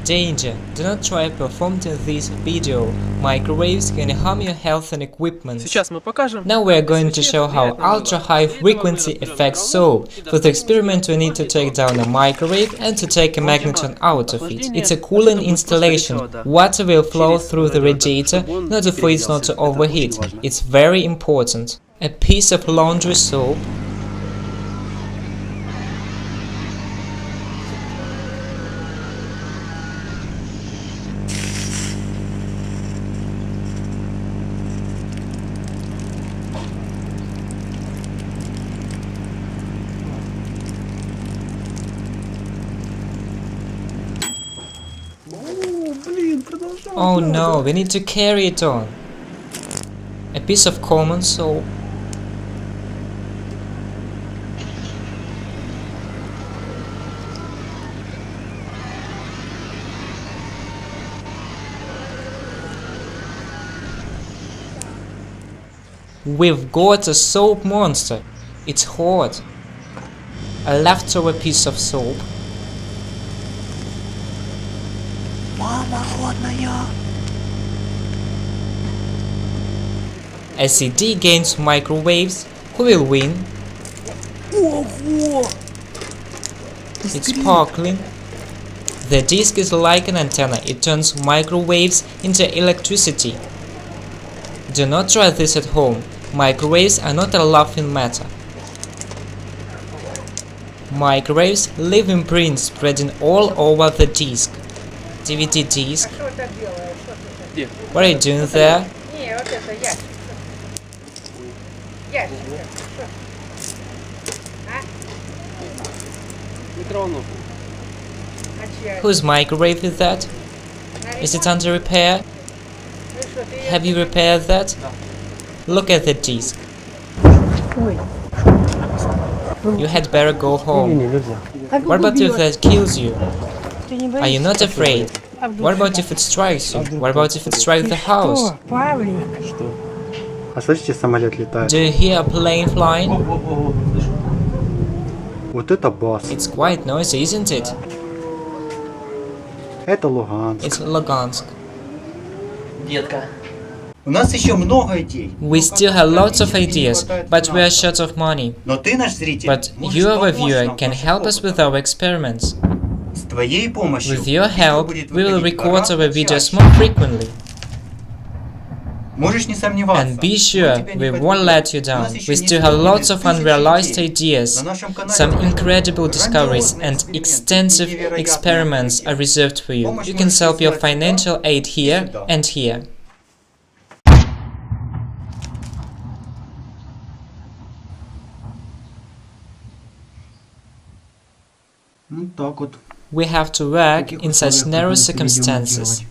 Danger! Do not try performing this video. Microwaves can harm your health and equipment. Now we are going to show how ultra-high frequency affects soap. For the experiment we need to take down a microwave and to take a magneton out of it. It's a cooling installation. Water will flow through the radiator in order for it not to overheat. It's very important. A piece of laundry soap, oh no, we need to carry it on. A piece of common soap, we've got a soap monster. It's hot. A leftover piece of soap, as CD gains microwaves, who will win? It's sparkling. The disc is like an antenna, it turns microwaves into electricity. Do not try this at home. Microwaves are not a laughing matter. Microwaves leave imprints spreading all over the disc. DVD disc. What are you doing there? Whose microwave is that? Is it under repair? Have you repaired that? Look at the disc. You had better go home. What about if that kills you? Are you not afraid? What about if it strikes you? What about if it strikes the house? Do you hear a plane flying? It's quite noisy, isn't it? It's Lugansk. We still have lots of ideas, but we are short of money. But you, our viewer, can help us with our experiments. With your help, we will record our videos more frequently. And be sure, we won't let you down. We still have lots of unrealized ideas. Some incredible discoveries and extensive experiments are reserved for you. You can help your financial aid here and here. We have to work in such narrow circumstances.